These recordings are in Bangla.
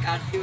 আসসালামু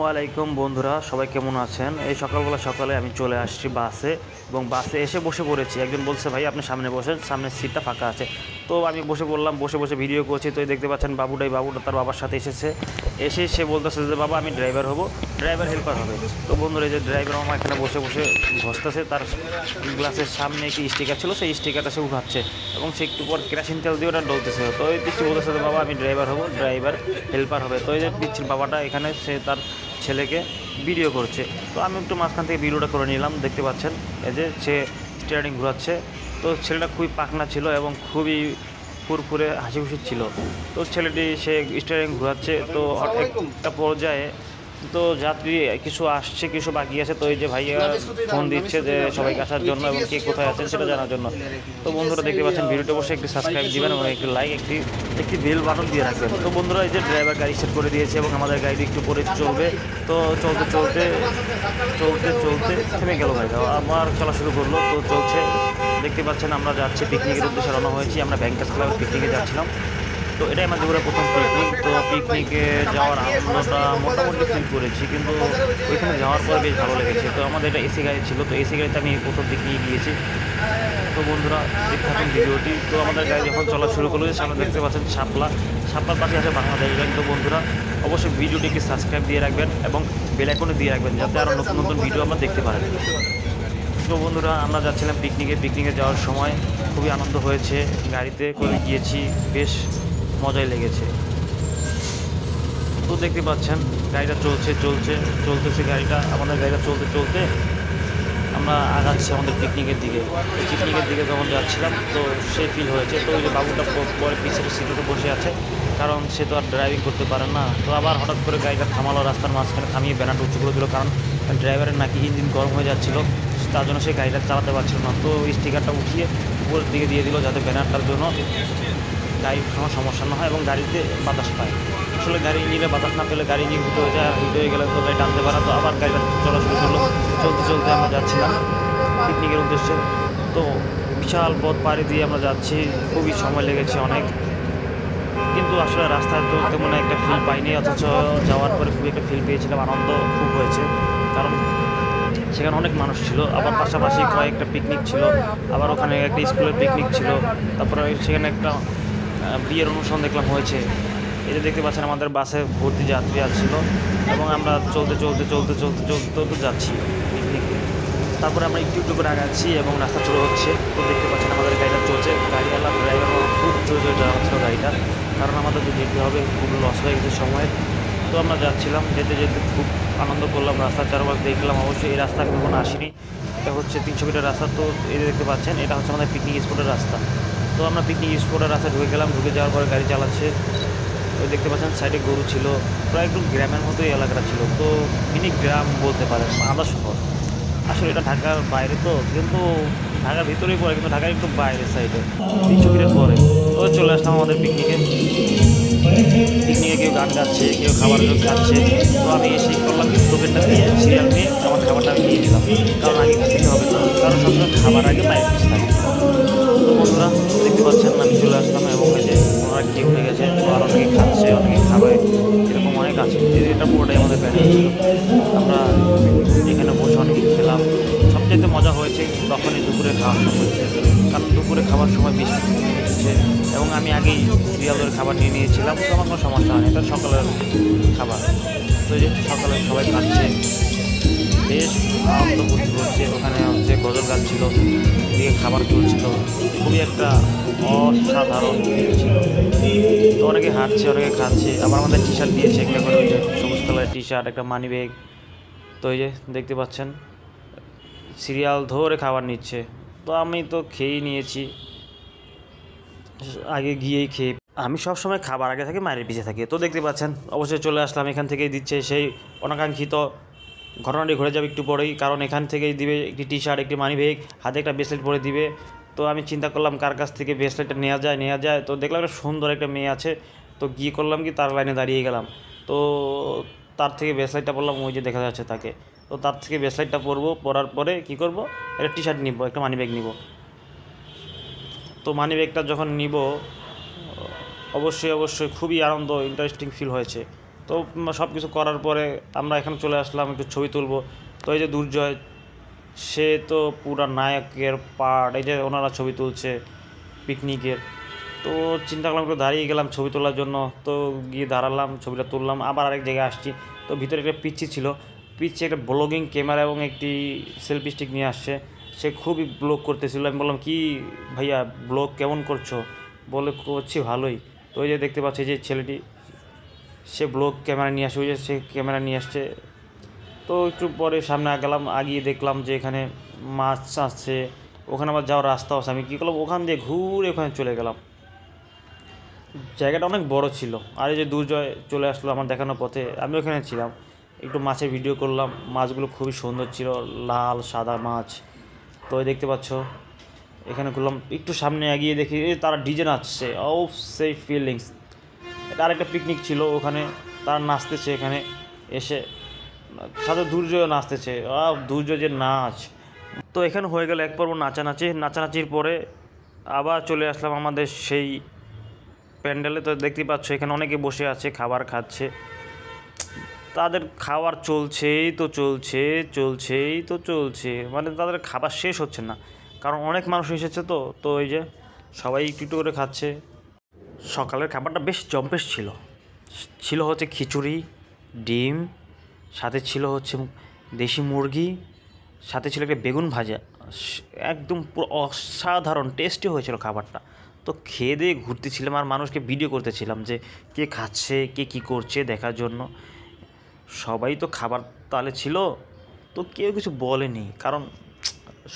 আলাইকুম বন্ধুরা, সবাই কেমন আছেন? এই সকালে আমি চলে আসছি বাসে এবং বাসে এসে বসে পড়েছি। একজন বলছে ভাই আপনি সামনে বসেন, সামনের সিটটা ফাঁকা আছে। তো আমি বসে পড়লাম, বসে ভিডিও করছি। তো দেখতে পাচ্ছেন বাবুটা তার বাবার সাথে এসে সে বলতেছে যে বাবা আমি ড্রাইভার হব, ড্রাইভার হেল্পার হবে। তো বন্ধুরা এই যে ড্রাইভার মামা এখানে বসে ঘষতেছে, তার গ্লাসের সামনে একটি স্টিকার ছিল, সেই স্টিকারটা সে উঠাচ্ছে এবং সে একটু পর কেরাসিন তেল দিয়ে ওটা ডলতেছে। তো এই দিচ্ছি বলতেছে যে বাবা আমি ড্রাইভার হব, ড্রাইভার হেল্পার হবে। তো এই যে দিচ্ছি বাবাটা এখানে সে তার ছেলেকে ভিডিও করছে। তো আমি একটু মাঝখান থেকে ভিডিওটা করে নিলাম। দেখতে পাচ্ছেন এই যে সে স্টিয়ারিং ঘোরাচ্ছে। তো ছেলেটা খুবই পাকনা ছিল এবং খুবই ফুরফুরে হাসি খুশি ছিল। তো ছেলেটি সে স্টিয়ারিং ঘোরাচ্ছে। তো একটা পর্যায়ে তো যাত্রী কিছু আসছে, কিছু বাকি আছে। তো এই যে ভাইয়া ফোন দিচ্ছে যে সবাইকে আসার জন্য এবং কে কোথায় আছেন সেটা জানার জন্য। তো বন্ধুরা দেখতে পাচ্ছেন ভিডিওটা অবশ্যই একটি সাবস্ক্রাইব দিবেন এবং একটি লাইক একটি বেল বাটন দিয়ে রাখবেন। তো বন্ধুরা এই যে ড্রাইভার গাড়ি সেট করে দিয়েছে এবং আমাদের গাড়ি একটু পরে চলবে। তো চলতে থেমে গেল গাড়িটা, আবার চলা শুরু করলো। তো চলছে, দেখতে পাচ্ছেন আমরা যাচ্ছি পিকনিকের উদ্দেশ্যে রওনা হয়েছি। আমরা ব্যাংকাস ক্লাবের পিকনিকে যাচ্ছিলাম। তো এটাই আমার জীবনের প্রথম পিকনিক। তো পিকনিকে যাওয়ার আনন্দটা মোটামুটি ফিল করেছি, কিন্তু ওইখানে যাওয়ার পরে বেশ ভালো লেগেছে। তো আমাদের এটা এসি গাড়ি ছিল, তো এসি গাড়িতে আমি প্রথম দিক নিয়ে গিয়েছি। তো বন্ধুরা দেখতে থাকুন ভিডিওটি। তো আমাদের গাড়ি যখন চলা শুরু করলো, সামনে দেখতে পাচ্ছেন শাপলার পাশে আছে বাংলাদেশ ব্যাংক। তো বন্ধুরা অবশ্যই ভিডিওটিকে সাবস্ক্রাইব দিয়ে রাখবেন এবং বেল আইকনে দিয়ে রাখবেন, যাতে আরও নতুন ভিডিও আমরা দেখতে পারেন। তো বন্ধুরা আমরা যাচ্ছিলাম পিকনিকে যাওয়ার সময় খুবই আনন্দ হয়েছে। গাড়িতে করে গিয়েছি, বেশ মজাই লেগেছে। তো দেখতে পাচ্ছেন গাড়িটা চলতেছে গাড়িটা। আমাদের গাড়িটা চলতে আমরা আগাচ্ছি আমাদের পিকনিকের দিকে যখন যাচ্ছিলাম তো সে ফিল হয়েছে। তো ওই যে বাবুটা পরে পিছের সিটে বসে আছে, কারণ সে তো আর ড্রাইভিং করতে পারে না। তো আবার হঠাৎ করে গাড়িটা থামালো, রাস্তার মাঝখানে থামিয়ে ব্যানারটা উঁচু করে দিল, কারণ ড্রাইভারের নাকি ইঞ্জিন গরম হয়ে যাচ্ছিল, তার জন্য সে গাড়িটা চালাতে পারছিল না। তো স্টিকারটা উঠিয়ে উপরের দিকে দিয়ে দিল, যাতে ব্যানারটার জন্য গাড়ির কোনো সমস্যা না হয় এবং গাড়িতে বাতাস পায়। আসলে গাড়ি ইঞ্জিনে বাতাস না পেলে গাড়ি ইঞ্জিন হিট হয়ে যায়, আর হিট হয়ে গেলে তো গাড়ি টানতে পারে। তো আবার গাড়িটা চলা শুরু করলো। চলতে আমরা যাচ্ছিলাম পিকনিকের উদ্দেশ্যে। তো বিশাল পথ পাড়ি দিয়ে আমরা যাচ্ছি, খুবই সময় লেগেছে অনেক, কিন্তু আসলে রাস্তায় তো তেমন একটা ফিল পাইনি। অথচ যাওয়ার পরে খুবই একটা ফিল পেয়েছিলাম, আনন্দ খুব হয়েছে, কারণ সেখানে অনেক মানুষ ছিল। আবার পাশাপাশি কয়েকটা পিকনিক ছিল, আবার ওখানে একটা স্কুলের পিকনিক ছিল। তারপরে সেখানে একটা বিয়ের অনুষ্ঠান দেখলাম হয়েছে। এই যে দেখতে পাচ্ছেন আমাদের বাসে ভর্তি যাত্রী আসছিল এবং আমরা চলতে যাচ্ছি পিকনিকে। তারপরে আমরা একটু করে আগাচ্ছি এবং রাস্তা শুরু হচ্ছে। তো দেখতে পাচ্ছেন আমাদের গাড়িটা চলছে। গাড়িওয়ালা ড্রাইভার খুব জোরে চালাচ্ছিল গাড়িটা, কারণ আমাদের তো যেতে হবে, খুব লস হয়ে গেছে সময়। তো আমরা যাচ্ছিলাম, যেতে খুব আনন্দ করলাম। রাস্তার চারপাশ দেখলাম। অবশ্যই এই রাস্তা আমি কখনো আসিনি। এটা হচ্ছে 300 মিটার রাস্তা। তো এই দেখতে পাচ্ছেন এটা হচ্ছে আমাদের পিকনিক স্পটের রাস্তা। তো আমরা পিকনিক স্পটের রাস্তায় ঢুকে গেলাম। ঢুকে যাওয়ার পরে গাড়ি চালাচ্ছে। তো দেখতে পাচ্ছেন সাইডে গরু ছিল, প্রায় একটু গ্রামের মতোই এলাকাটা ছিল। তো মিনি গ্রাম বলতে পারেন, আধা শহর। আসলে এটা ঢাকার বাইরে, তো কিন্তু ঢাকার ভিতরেই পড়ে, কিন্তু ঢাকার একটু বাইরের সাইডে 300 মিটার পরে। তো চলে আসলাম আমাদের পিকনিকে। কেউ গান গাচ্ছে, কেউ খাবার খাচ্ছে। তো আমি এসে করলাম কি টোকেনটা দিয়ে সিরিয়াল নিয়ে আমার খাবারটা আমি নিয়ে নিলাম, কারণ আগে খেতে হবে তো, কারণ সবসময় খাবার আগে মায়ের কাছে থাকে। তো বন্ধুরা দেখতে পাচ্ছেন আমি চলে আসলাম এবং এই যে ওনারা কেউ হয়ে গেছে। তো আর অনেকে খাচ্ছে, অনেকে খাবে, এরকম অনেক আছে। এটা পুরোটাই আমাদের প্যানেল ছিল। আমরা এখানে বসে অনেকে খেলাম। সবচেয়ে মজা হয়েছে তখনই দুপুরে খাওয়ার সময়, কারণ দুপুরে খাবার সময় বেশি হচ্ছে এবং আমি আগেই সিরিয়াল ধরে খাবার নিয়ে নিয়েছিলাম। তো আমার কোনো সমস্যা হয়নি, এটা সকালের খাবার। তো এই যে সকালে সবাই খাচ্ছে, বেশ আনন্দ ফুর্তি করছে। ওখানে হচ্ছে গজল গান ছিল, এদিকে খাবার চলছিল, খুবই একটা অসাধারণ ছিল। তো অনেকে হাঁটছে, অনেকে খাচ্ছে। আবার আমাদের টি শার্ট দিয়েছে একটা করে, ওই যে সবুজ কালারের টি শার্ট, একটা মানি ব্যাগ। তো এই যে দেখতে পাচ্ছেন সিরিয়াল ধরে খাবার নিচ্ছে। তো আমি তো খেয়েই নিয়েছি, আগে গিয়েই খেয়ে। আমি সবসময় খাবার আগে থাকি, মায়ের পিছিয়ে থাকি। তো দেখতে পাচ্ছেন অবশ্যই চলে আসলাম, এখান থেকেই দিচ্ছে সেই অনাকাঙ্ক্ষিত ঘটনাটি ঘটে যাবে একটু পরেই, কারণ এখান থেকেই দিবে একটি টি শার্ট, একটি মানি ব্যাগ, হাতে একটা ব্রেসলেট পরে দিবে। তো আমি চিন্তা করলাম কার কাছ থেকে ব্রেসলেটটা নেওয়া যায়। তো দেখলাম একটা সুন্দর একটা মেয়ে আছে, তো গিয়ে করলাম কি তার লাইনে দাঁড়িয়ে গেলাম। তো তার থেকে ব্রেসলেটটা পরলাম, ওই যে দেখা যাচ্ছে তাকে। তো তার থেকে ব্রেসলেটটা পরবো, পরার পরে কী করব, একটা টি শার্ট নিব, একটা মানি ব্যাগ নিব। তো মানি ব্যাগটা যখন নিব, অবশ্যই খুবই আনন্দ, ইন্টারেস্টিং ফিল হয়েছে। তো সব কিছু করার পরে আমরা এখানে চলে আসলাম একটু ছবি তুলব। তো এই যে দুর্জয়, সে তো পুরা নায়কের পার্ট, এই যে ওনারা ছবি তুলছে পিকনিকের। তো চিন্তা করলাম একটু দাঁড়িয়ে গেলাম ছবি তোলার জন্য। তো গিয়ে দাঁড়ালাম, ছবিটা তুললাম, আবার আরেক জায়গায় আসছি। তো ভিতরে একটা পিচ্ছি ছিল, পিচ্ছি একটা ব্লগিং ক্যামেরা এবং একটি সেলফি স্টিক নিয়ে আসছে। সে খুবই ব্লগ করতেছিল। আমি বললাম, কি ভাইয়া ব্লগ কেমন করছো? বলে, করছি ভালোই। তো ওই যে দেখতে পাচ্ছি যে ছেলেটি, সে ব্লগ ক্যামেরা নিয়ে আসে, ওই যে সে ক্যামেরা নিয়ে আসছে। তো একটু পরে সামনে গেলাম, আগিয়ে দেখলাম যে এখানে মাছ আছে, ওখানে আবার যাওয়ার রাস্তা আছে। আমি কী করলাম, ওখান দিয়ে ঘুরে ওখানে চলে গেলাম। জায়গাটা অনেক বড় ছিল। আর এই যে দুর্জয় চলে আসলো আমার দেখানোর পথে, আমি ওখানে ছিলাম, একটু মাছের ভিডিও করলাম। মাছগুলো খুবই সুন্দর ছিল, লাল সাদা মাছ। তো দেখতে পাচ্ছ, এখানে করলাম একটু সামনে এগিয়ে দেখি তারা ডিজে নাচছে। ও সেই ফিলিংস! এটা আরেকটা পিকনিক ছিল, ওখানে তারা নাচতেছে এখানে এসে, সাথে দুর্জয় নাচতেছে। দুর্জয় যে নাচ! তো এখানে হয়ে গেল এক পর্ব নাচানাচির পরে আবার চলে আসলাম আমাদের সেই প্যান্ডেলে। তো দেখতে পাচ্ছ এখানে অনেকে বসে আছে, খাবার খাচ্ছে। তাদের খাবার চলছে, মানে তাদের খাবার শেষ হচ্ছে না, কারণ অনেক মানুষ এসেছে। তো এই যে সবাই একটু একটু করে খাচ্ছে। সকালের খাবারটা বেশ জম্পেশ ছিল হচ্ছে খিচুড়ি, ডিম, সাথে ছিল হচ্ছে দেশি মুরগি, সাথে ছিল একটা বেগুন ভাজা। একদম পুরো অসাধারণ টেস্টি হয়েছিল খাবারটা। তো খেয়ে দিয়ে ঘুরতেছিলাম আর মানুষকে ভিডিও করতেছিলাম যে কে খাচ্ছে, কে কী করছে দেখার জন্য। সবাই তো খাবার তালে ছিল, তো কেউ কিছু বলেনি, কারণ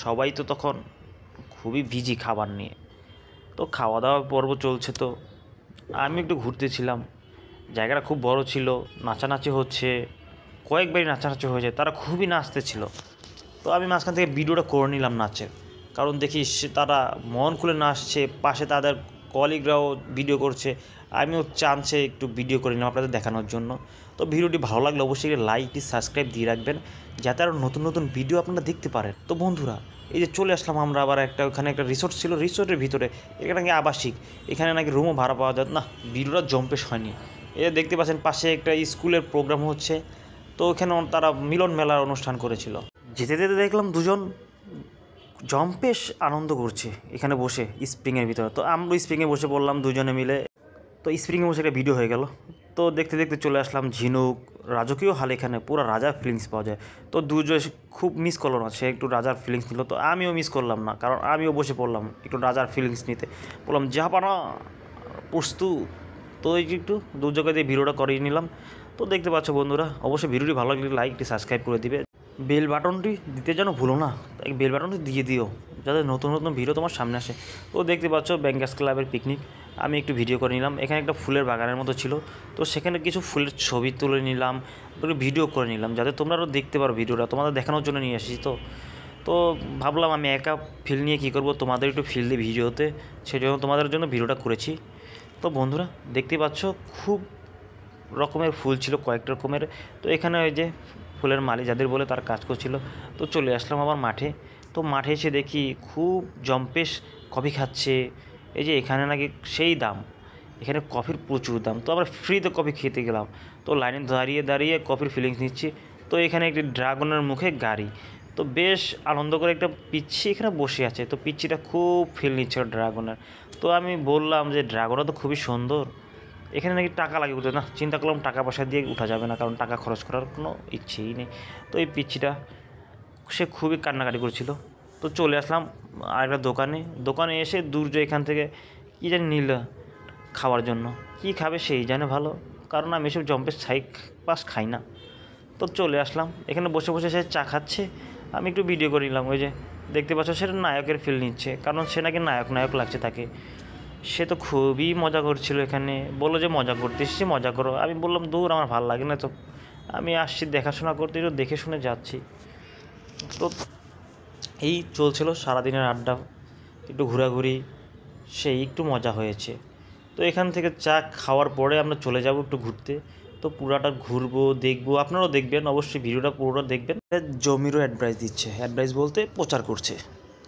সবাই তো তখন খুবই বিজি খাবার নিয়ে। তো খাওয়া দাওয়া পর্ব চলছে, তো আমি একটু ঘুরতেছিলাম। জায়গাটা খুব বড় ছিল, নাচানাচি হচ্ছে, কয়েকবারই নাচানাচি হয়েছে, তারা খুবই নাচতেছিল। তো আমি মাঝখান থেকে ভিডিওটা করে নিলাম নাচের, কারণ দেখি তারা মন খুলে নাচছে, পাশে তাদের কলিগরাও ভিডিও করছে। আমিও চান্সে একটু ভিডিও করে নিলাম আপনাদের দেখানোর জন্য। তো ভিডিওটি ভালো লাগলে অবশ্যই লাইকটি সাবস্ক্রাইব দিয়ে রাখবেন, যাতে আরও নতুন নতুন ভিডিও আপনারা দেখতে পারেন। তো বন্ধুরা, এই যে চলে আসলাম আমরা আবার ওখানে একটা রিসোর্ট ছিল, রিসোর্টের ভিতরে। এখানে নাকি আবাসিক, এখানে নাকি রুমও ভাড়া পাওয়া যায় না। ভিডিওটা জম্পেশ হয়নি। এই যে দেখতে পাচ্ছেন পাশে একটা স্কুলের প্রোগ্রাম হচ্ছে, তো ওখানে তারা মিলন মেলার অনুষ্ঠান করেছিল। যেতে যেতে দেখলাম দুজন জম্পেশ আনন্দ করছে এখানে বসে স্প্রিংয়ের ভিতরে। তো আমরা স্প্রিংয়ে বসে পড়লাম দুজনে মিলে। তো স্প্রিংয়ে বসে একটা ভিডিও হয়ে গেল। তো দেখতে দেখতে চলে আসলাম ঝিনুক, রাজকীয় হাল। এখানে পুরো রাজার ফিলিংস পাওয়া যায়। তো দুজন খুব মিস করলো না, সে একটু রাজার ফিলিংস নিল। তো আমিও মিস করলাম না, কারণ আমিও বসে পড়লাম একটু রাজার ফিলিংস নিতে। বললাম জাহাপানা প্রস্তুত। তো এই একটু দুর্যোগে দিয়ে ভিডিওটা করিয়ে নিলাম। তো দেখতে পাচ্ছ বন্ধুরা, অবশ্যই ভিডিওটি ভালো লাগলে লাইকটি সাবস্ক্রাইব করে দিবে, বেল বাটনটি দিতে যেন ভুলো না। তাই বেল বাটনটি দিয়ে দিও, যাতে নতুন নতুন ভিডিও তোমার সামনে আসে। তো দেখতে পাচ্ছ ব্যাঙ্গার্স ক্লাবের পিকনিক, আমি একটু ভিডিও করে নিলাম। এখানে একটা ফুলের বাগানের মতো ছিল, তো সেখানে কিছু ফুলের ছবি তুলে নিলাম, একটু ভিডিও করে নিলাম, যাতে তোমরা আরও দেখতে পারো ভিডিওটা। তোমাদের দেখানোর জন্য নিয়ে আসি। তো ভাবলাম আমি একা ফিল নিয়ে কী করবো, তোমাদের একটু ফিল দিয়ে ভিডিওতে, সেই জন্য তোমাদের জন্য ভিডিওটা করেছি। তো বন্ধুরা দেখতে পাচ্ছ খুব রকমের ফুল ছিল, কয়েক রকমের। তো এখানে ওই যে ফুলের মালি যাদের বলে তার কাজ করছিল। তো চলে আসলাম আবার মাঠে। তো মাঠে এসে দেখি খুব জম্পেশ কফি খাচ্ছে। এই যে এখানে নাকি সেই দাম, এখানে কফির প্রচুর দাম। তো আমরা ফ্রিতে কফি খেতে গেলাম। তো লাইনে দাঁড়িয়ে দাঁড়িয়ে কফির ফিলিংস নিচ্ছি। তো এখানে একটি ড্রাগনের মুখে গাড়ি। তো বেশ আনন্দ করে একটা পিচ্ছি এখানে বসে আছে। তো পিচ্ছিটা খুব ফিল নিচ্ছে ড্রাগনের। তো আমি বললাম যে ড্রাগনটা তো খুবই সুন্দর, এখানে নাকি টাকা লাগে উঠতে। না, চিন্তা করলাম টাকা পয়সা দিয়ে উঠা যাবে না, কারণ টাকা খরচ করার কোনো ইচ্ছেই নেই। তো এই পিচ্ছিটা সে খুবই কান্নাকাটি করছিল। তো চলে আসলাম আরেকটা দোকানে এসে দুর্জয় এখান থেকে কী জানি নিল খাওয়ার জন্য। কী খাবে সেই জানে ভালো, কারণ আমি এসব জম্পেশ পাস খাই না। তো চলে আসলাম এখানে বসে বসে সে চা খাচ্ছে, আমি একটু ভিডিও করে নিলাম। ওই যে দেখতে পাচ্ছ সেটা নায়কের ফিল নিচ্ছে, কারণ সে নাকি নায়ক লাগছে তাকে। সে তো খুবই মজা করছিল এখানে, বললো যে মজা করতে এসেছি, মজা করো। আমি বললাম দূর, আমার ভালো লাগে না তো, আমি আসছি দেখাশোনা করতে, একটু দেখে শুনে যাচ্ছি। তো এই চলছিল সারাদিনের আড্ডা, একটু ঘোরাঘুরি, সেই একটু মজা হয়েছে। তো এখান থেকে চা খাওয়ার পরে আমরা চলে যাব একটু ঘুরতে। তো পুরাটা ঘুরবো, দেখবো, আপনারাও দেখবেন অবশ্যই, ভিডিওটা পুরোটা দেখবেন। জমিরও অ্যাডভাইস দিচ্ছে, অ্যাডভাইস বলতে প্রচার করছে।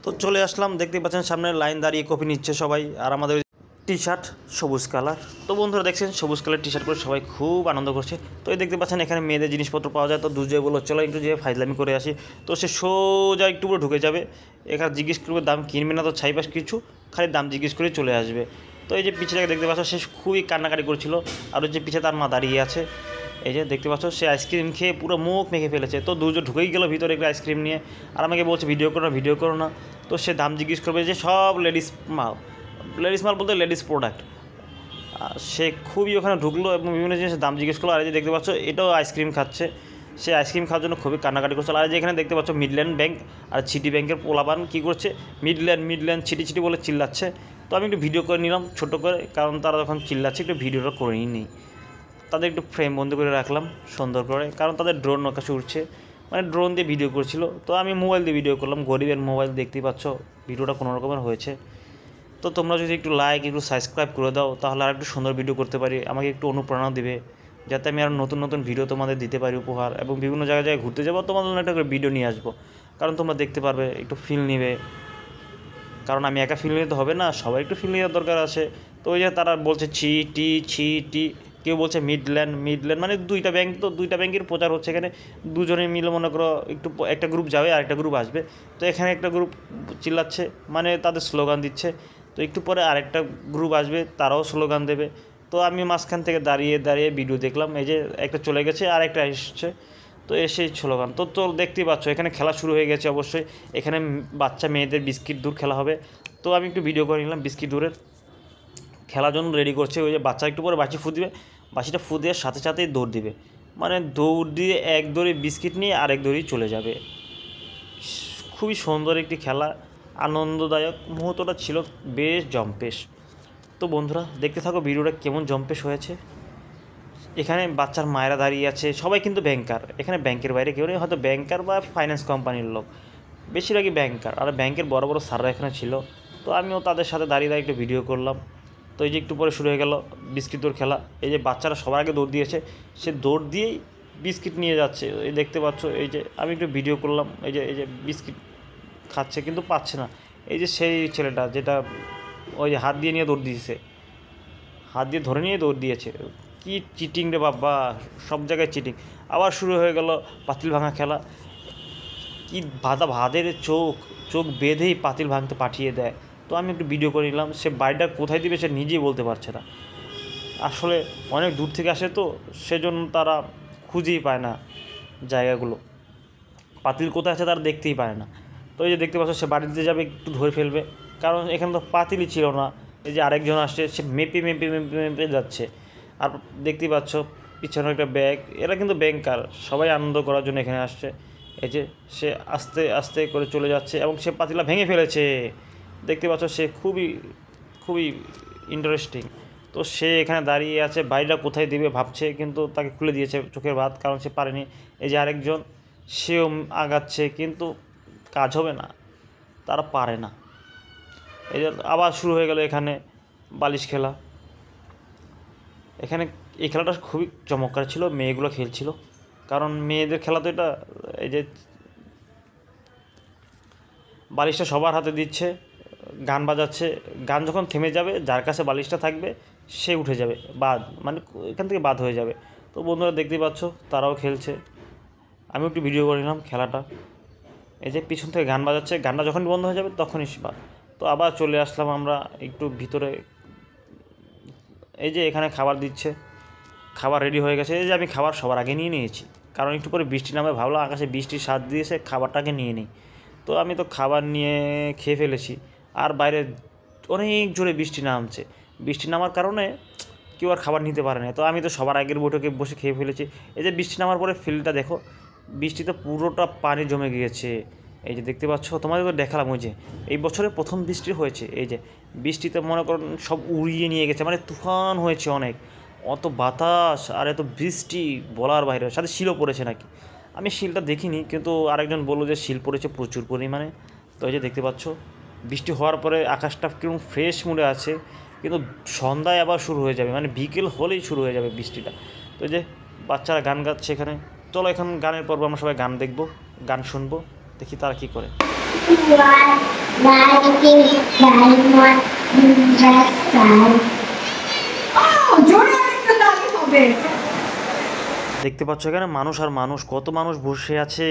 তো চলে আসলাম, দেখতে পাচ্ছেন সামনে লাইন দাঁড়িয়ে কফি নিচ্ছে সবাই, আর আমাদের টি শার্ট সবুজ কালার। তো বন্ধুরা দেখছেন সবুজ কালার টি শার্ট পরে সবাই খুব আনন্দ করছে। তো এই দেখতে পাচ্ছেন এখানে মেয়েদের জিনিসপত্র পাওয়া যায়। তো দুজে বললো চলো একটু যেয়ে ফাইজলামি করে আসি। তো সে সোজা একটু পুরো ঢুকে যাবে, এখানে জিজ্ঞেস করবে দাম, কিনবে না তো ছাইপাস কিছু, খালি দাম জিজ্ঞেস করে চলে আসবে। তো এই যে পিছিয়ে দেখতে পাচ্ছ সে খুবই কান্নাকাটি করছিল, আর ওই যে পিছিয়ে তার মা দাঁড়িয়ে আছে, এই যে দেখতে পাচ্ছ সে আইসক্রিম খেয়ে পুরো মুখ মেখে ফেলেছে। তো দুজন ঢুকেই গেল ভিতরে একটু আইসক্রিম নিয়ে, আর আমাকে বলছে ভিডিও করো না, ভিডিও করো না। তো সে দাম জিজ্ঞেস করবে যে সব লেডিস মাল, লেডিস মাল বলতে লেডিস প্রোডাক্ট। সে খুবই ওখানে ঢুকলো এবং বিভিন্ন জিনিসের দাম জিজ্ঞেস করলো। আর এই যে দেখতে পাচ্ছ এটাও আইসক্রিম খাচ্ছে, সে আইসক্রিম খাওয়ার জন্য খুবই কান্নাকাটি করছিল। আর যে এখানে দেখতে পাচ্ছ মিডল্যান্ড ব্যাংক আর সিটি ব্যাংকের পোলাপান কী করছে, মিডল্যান্ড ছিটি বলে চিল্লাচ্ছে। তো আমি একটু ভিডিও করে নিলাম ছোটো করে, কারণ তারা যখন চিল্লাচ্ছে একটু ভিডিওটা করে নিই, তাদের একটু ফ্রেম বন্ধ করে রাখলাম সুন্দর করে, কারণ তাদের ড্রোন আকাশে উঠছে, মানে ড্রোন দিয়ে ভিডিও করছিল। তো আমি মোবাইল দিয়ে ভিডিও করলাম, গরিবের মোবাইল, দেখতেই পাচ্ছ ভিডিওটা কোনো রকমের হয়েছে। তো তোমরা যদি একটু লাইক একটু সাবস্ক্রাইব করে দাও, তাহলে আর একটু সুন্দর ভিডিও করতে পারি, আমাকে একটু অনুপ্রেরণা দিবে, যাতে আমি আরও নতুন নতুন ভিডিও তোমাদের দিতে পারি উপহার, এবং বিভিন্ন জায়গায় ঘুরতে যাবো তোমাদের জন্য একটা করে ভিডিও নিয়ে আসবো, কারণ তোমরা দেখতে পারবে, একটু ফিল নেবে। কারণ আমি একা ফিল নিতে হবে না, সবাই একটু ফিল নেওয়ার দরকার আছে। তো ওই যে তারা বলছে ছি টি, কেউ বলছে মিডল্যান্ড মানে দুইটা ব্যাংক, তো দুইটা ব্যাংকের প্রচার হচ্ছে এখানে। দুজনে মিলে মনে করো একটু একটা গ্রুপ যাবে আর একটা গ্রুপ আসবে। তো এখানে একটা গ্রুপ চিল্লাচ্ছে, মানে তাদের স্লোগান দিচ্ছে। তো একটু পরে আরেকটা গ্রুপ আসবে, তারাও স্লোগান দেবে। তো আমি মাঝখান থেকে দাঁড়িয়ে দাঁড়িয়ে ভিডিও দেখলাম, এই যে একটা চলে গেছে আর একটা এসছে। তো এসেই স্লোগান, তো দেখতেই পাচ্ছ এখানে খেলা শুরু হয়ে গেছে অবশ্যই। এখানে বাচ্চা মেয়েদের বিস্কিট দূর খেলা হবে। তো আমি একটু ভিডিও করে নিলাম বিস্কিট দূরের খেলার জন্য রেডি করছে। ওই যে বাচ্চা একটু পরে বাঁশি ফু দিবে, বাঁশিটা ফু দেওয়ার সাথে সাথেই দৌড় দিবে, মানে দৌড় দিয়ে এক দৌড়ে বিস্কিট নিয়ে আরেক দৌড়েই চলে যাবে। খুবই সুন্দর একটি খেলা, আনন্দদায়ক মুহূর্তটা ছিল, বেশ জম্পেশ। তো বন্ধুরা দেখতে থাকো ভিডিওটা কেমন জম্পেশ হয়েছে। এখানে বাচ্চার মায়েরা দাঁড়িয়ে আছে, সবাই কিন্তু ব্যাংকার, এখানে ব্যাংকের বাইরে কেউ নেই, হয়তো ব্যাংকার বা ফাইন্যান্স কোম্পানির লোক, বেশিরভাগই ব্যাংকার, আর ব্যাংকের বড় বড় স্যাররা এখানে ছিল। তো আমিও তাদের সাথে দাঁড়িয়ে দাঁড়িয়ে একটু ভিডিও করলাম। তো এই যে একটু পরে শুরু হয়ে গেল বিস্কিট দৌড় খেলা। এই যে বাচ্চারা সবার আগে দৌড় দিয়েছে, সে দৌড় দিয়েই বিস্কিট নিয়ে যাচ্ছে, এই দেখতে পাচ্ছ। এই যে আমি একটু ভিডিও করলাম, এই যে বিস্কিট খাচ্ছে কিন্তু পাচ্ছে না। এই যে সেই ছেলেটা যেটা ওই যে হাত দিয়ে নিয়ে দৌড় দিয়েছে, হাত দিয়ে ধরে নিয়ে দৌড় দিয়েছে, কি চিটিং রে বাবা, সব জায়গায় চিটিং। আবার শুরু হয়ে গেল পাতিল ভাঙা খেলা। কি ভাদের চোখ বেঁধেই পাতিল ভাঙতে পাঠিয়ে দেয়। তো আমি একটু ভিডিও করে নিলাম, সে বাড়িটা কোথায় দিবে সে নিজেই বলতে পারছে না, আসলে অনেক দূর থেকে আসে, তো সেজন্য তারা খুঁজেই পায় না জায়গাগুলো, পাতিল কোথায় আছে তারা দেখতেই পায় না। তো এই যে দেখতে পাচ্ছ সে বাড়িতে যাবে একটু ধরে ফেলবে, কারণ এখানে তো পাতিলই ছিল না। এই যে আরেকজন আসছে, সে মেপে যাচ্ছে। আর দেখতেই পাচ্ছ পিছনে একটা ব্যাগ, এরা কিন্তু ব্যাংকার, সবাই আনন্দ করার জন্য এখানে আসছে। এই যে সে আস্তে আস্তে করে চলে যাচ্ছে এবং সে পাতিলা ভেঙে ফেলেছে, দেখতে পাচ্ছ। সে খুবই ইন্টারেস্টিং। তো সে এখানে দাঁড়িয়ে আছে, বাড়িটা কোথায় দিবে ভাবছে, কিন্তু তাকে খুলে দিয়েছে চোখের ভাত, কারণ সে পারেনি। এই যে আরেকজন, সেও আগাচ্ছে, কিন্তু কাজ হবে না, তারা পারে না। এই যে আবার শুরু হয়ে গেল এখানে বালিশ খেলা। এখানে এই খেলাটা খুবই চমৎকার ছিল, মেয়েগুলো খেলছিল, কারণ মেয়েদের খেলা তো এটা। এই যে বালিশটা সবার হাতে দিচ্ছে, গান বাজাচ্ছে, গান যখন থেমে যাবে যার কাছে বালিশটা থাকবে সে উঠে যাবে, বাদ, মানে এখান থেকে বাদ হয়ে যাবে। তো বন্ধুরা দেখতেই পাচ্ছ তারাও খেলছে, আমি একটু ভিডিও করে নিলাম খেলাটা। এই যে পিছন থেকে গান বাজাচ্ছে, গানটা যখন বন্ধ হয়ে যাবে তখনই বাদ। তো আবার চলে আসলাম আমরা একটু ভিতরে। এই যে এখানে খাবার দিচ্ছে, খাবার রেডি হয়ে গেছে। এই যে আমি খাবার সবার আগে নিয়ে নিয়েছি, কারণ একটু পরে বৃষ্টি নামে, ভাবলাম আকাশে বৃষ্টির স্বাদ দিয়েছে, খাবারটাকে নিয়ে নিই। তো আমি তো খাবার নিয়ে খেয়ে ফেলেছি, আর বাইরে অনেক জোরে বৃষ্টি নামছে, বৃষ্টি নামার কারণে কেউ আর খাবার নিতে পারে না। তো আমি তো সবার আগের বৈঠকে বসে খেয়ে ফেলেছি। এই যে বৃষ্টি নামার পরে ফিল্ডটা দেখো, বৃষ্টিতে পুরোটা পানি জমে গিয়েছে। এই যে দেখতে পাচ্ছ, তোমাদের দেখালাম ওই যে এই বছরে প্রথম বৃষ্টি হয়েছে। এই যে বৃষ্টিতে মনে করেন সব উড়িয়ে নিয়ে গেছে, মানে তুফান হয়েছে, অত বাতাস আর এত বৃষ্টি বলার বাইরে, সাথে শিলও পড়েছে নাকি। আমি শিলটা দেখিনি, কিন্তু আরেকজন বললো যে শিল পড়েছে প্রচুর পরিমাণে। তো এই যে দেখতে পাচ্ছ বৃষ্টি হওয়ার পরে আকাশটা কিরকম ফ্রেশ মুডে আছে, কিন্তু সন্ধ্যায় আবার শুরু হয়ে যাবে, মানে বিকেল হলেই শুরু হয়ে যাবে বৃষ্টিটা। তো এই যে বাচ্চারা গান গাচ্ছে এখানে। চলো এখন গানের পর্ব, আমরা সবাই গান দেখবো, গান শুনবো, দেখি তারা কী করে। দেখতে পাচ্ছ এখানে মানুষ আর মানুষ, কত মানুষ বসে আছে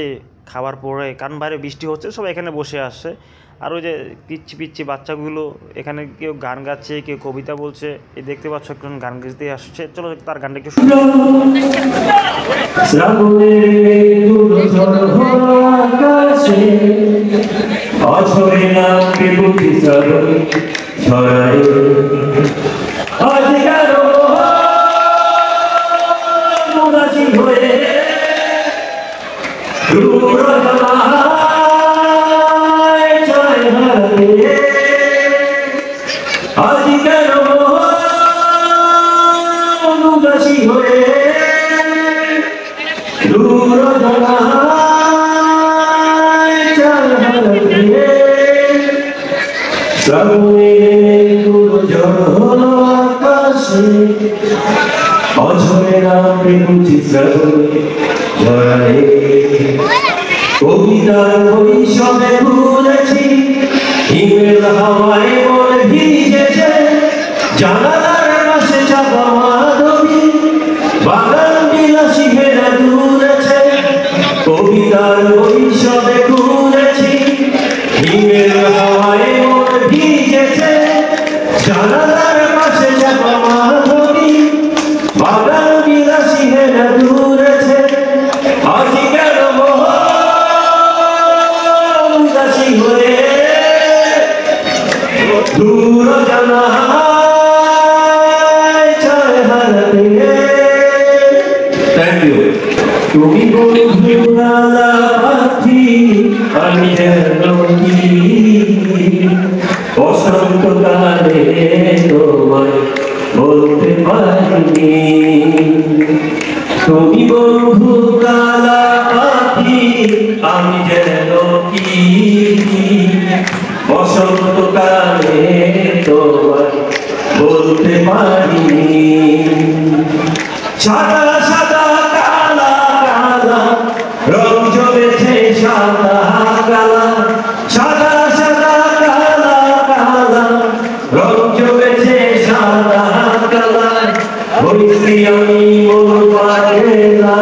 খাবার পরে, কারণ বাইরে বৃষ্টি হচ্ছে, সব এখানে বসে আসছে। আর ওই যে পিচ্ছি পিচ্ছি বাচ্চাগুলো এখানে কেউ গান গাচ্ছে, কেউ কবিতা বলছে। এই দেখতে পাচ্ছ একজন গান গাইতে আসছে, চলো তার গানটা একটু শুনি। কবিতার বৈষবে ঘুরেছি, হিমেল হাওয়ায় মন ভিজেছে, জানালার পাশে চাপা মাধবী, বাগান বিলাসী ঘেরা দূরেছে। কবিতার বৈষবে ঘুরেছি, হিমেল হাওয়ায় মন ভিজেছে, জানালার পাশে চাপা মাধবী, বাগান বিলাসী ঘেরা দূরেছে। আজি কেন দূর জানায় চায় হারাতে। Thank you. তুমি বন্ধুরালা পাখি, আমি যেন কি বসন্তকালে তোমায় বলতে পারিনি। তুমি বন্ধু কালা পাখি, আমি যেন কি বসন্তকালে তোমায় বলতে পারিনি। সাদা সাদা কালা কালা রং জমেছে, সাদা কালা, সাদা সাদা কালা কালা রং জমেছে, সাদা কালা। হইছি আমি মন পাগলা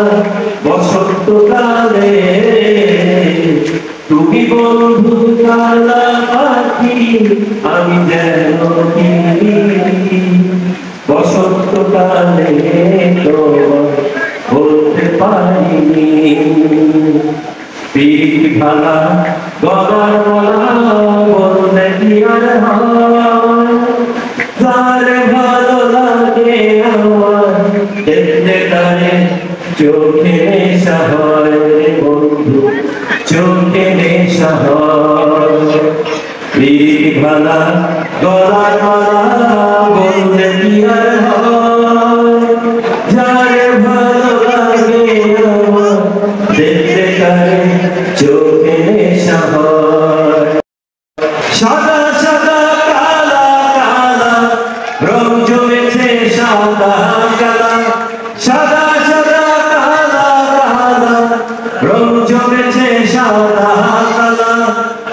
বসন্তকালে। তুমি বন্ধু কালা পাখি, আমি যেন কি বসন্তকালে তোমায় বলতে পারিনি। পিঠ ভালা গলার মালা বলতে কি আর হয়, তার ভালো লাগে আমার দেখতে তারে চোখে নেশা হয় রে বন্ধু, চোখে নেশা হয়। পিঠ ভালা গলার মালা বলতে কি আর হয়, যারে ভালো লাগে আমার দেখতে তারে চোখে নেশা হয়। সাদা সাদা কালা কালা রং জমেছে, সাদা কালা, সাদা সাদা কালা কালা রং জমেছে, সাদা কালা।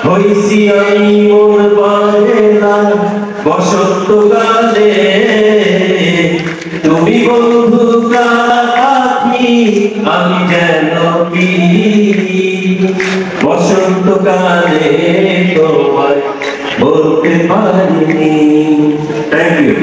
হইছি আমি মন পাগলা বসন্তকালে। তুমি বন্ধু কালা পাখি, আমি যেন কি বসন্তকালে তোমায় বলতে পারিনি। Thank you.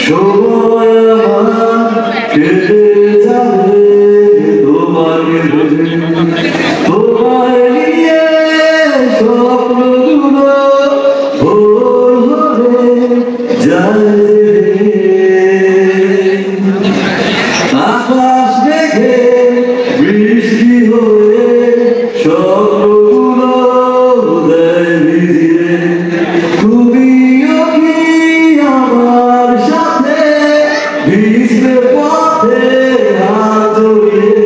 সময় আমার কেটে যাবে তোমাকে তোমায় নিয়ে স্বপ্নগুলো ভোর হয়ে যায় আকাশ দেখে বৃষ্টি হয়ে স্বপ্নগুলো দেয় ভিজিয়ে তুমিও কি আমার সাথে ভিজতে পথে হাত জড়িয়ে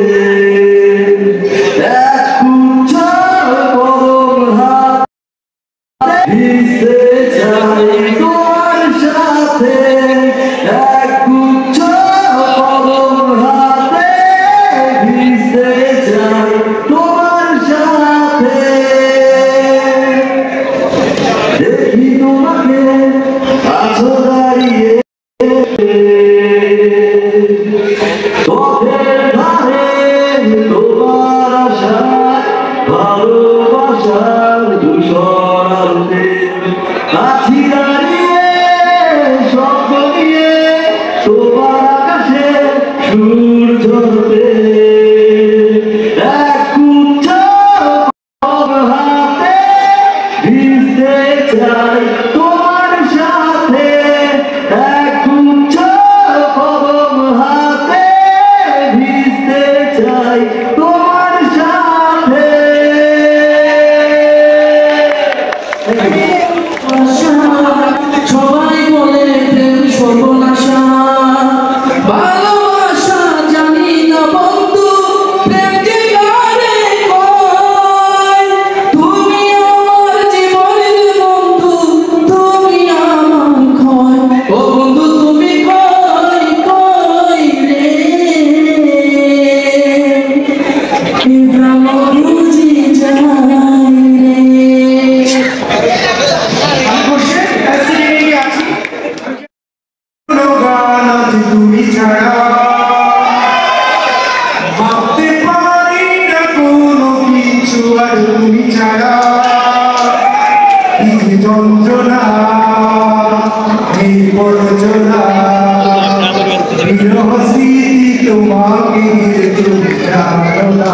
এক কুচ্ছ পরম হাত ভিজতে চাই তোমার সাথে এক কুচ্ছ পরম হাতে ভিজতে চাই তোমার সাথে দেখি তোমাকে আছো দাঁড়িয়ে পথের ধারে তোমার আশায় ভালোবাসার ধূসর আলোতে আছি দাঁড়িয়ে স্বপ্ন নিয়ে তোমার আকাশে সুর ঝরতে এক কুচ্ছ হাতে ভিজতে চাই তোমার সাথে এক কুচ্ছ কদম হাতে ভিজতে চাই তোমার সাথে সবাই বলে প্রেম সর্বনাশা ভালোবাসা জানি না বন্ধু প্রেম যে গানে কয় তুমি আমার জীবনের বন্ধু তুমি আমার ক্ষয় ও বন্ধু তুমি কই কই রে প্রেম বুঝি যায় তুমি ছাড়া ভাবতে পারি না কোনো কিছু আর তুমি ছাড়া এই যন্ত্রণা এই বড়জনা বিরহ স্মৃতি তোমাকে ঘিরে তুমি জানো না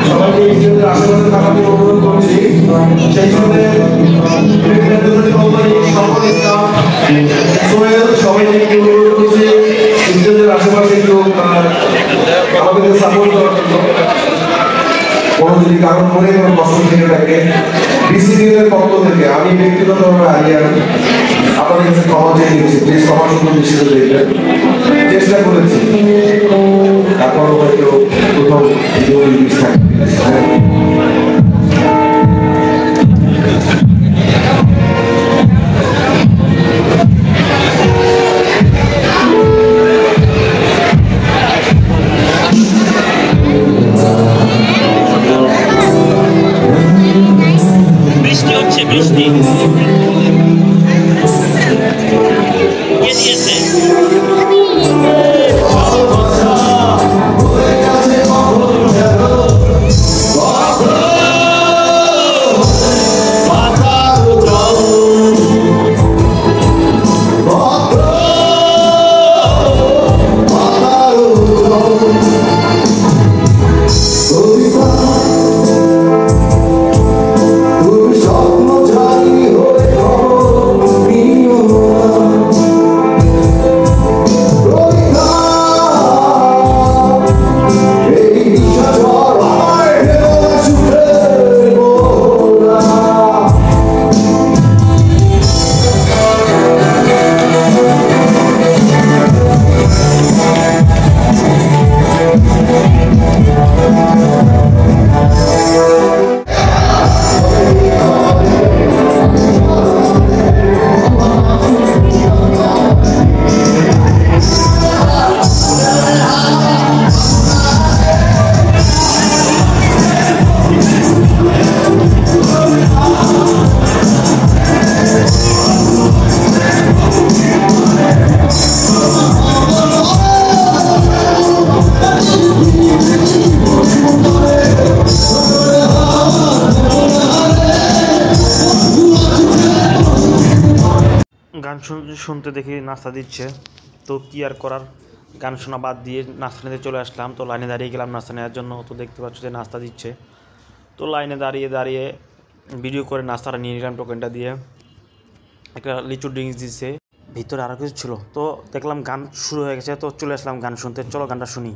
সবাইকে ঈশ্বরের আশীর্বাদে থাকার অনুরোধ করছি সেই সাথে সবাইকে একটু অনুরোধ করছি ঈশ্বরের আশেপাশে একটু আমাদেরকে সাপোর্ট করার জন্য কোনো যদি কারণ মনে কোনো কষ্ট থেকে থাকে ডিসিপ্লিনের পক্ষ থেকে আমি ব্যক্তিগতভাবে আরিয়ান আপনাদের কাছে ক্ষমা চেয়ে নিচ্ছি প্লিজ ক্ষমা সুন্দর দৃষ্টিতে দেখবেন চেষ্টা করেছি তারপর হয়তো কোথাও ভিডিও রিলিজ থাকে বৃষ্টি হচ্ছে বৃষ্টি কে দিয়েছে ভালোবাসা হয়ে গেছে কখন যেন গান শুনতে দেখি নাস্তা দিচ্ছে, তো কি আর করার, গান শোনা বাদ দিয়ে নাস্তা নিতে চলে আসলাম। তো লাইনে দাঁড়িয়ে গেলাম নাস্তা নেওয়ার জন্য। তো দেখতে পাচ্ছ যে নাস্তা দিচ্ছে, তো লাইনে দাঁড়িয়ে দাঁড়িয়ে ভিডিও করে নাস্তাটা নিয়ে নিলাম। টোকেনটা দিয়ে একটা লিচু ড্রিঙ্কস দিচ্ছে, ভিতরে আরও কিছু ছিল। তো দেখলাম গান শুরু হয়ে গেছে, তো চলে আসলাম গান শুনতে। চলো গানটা শুনি।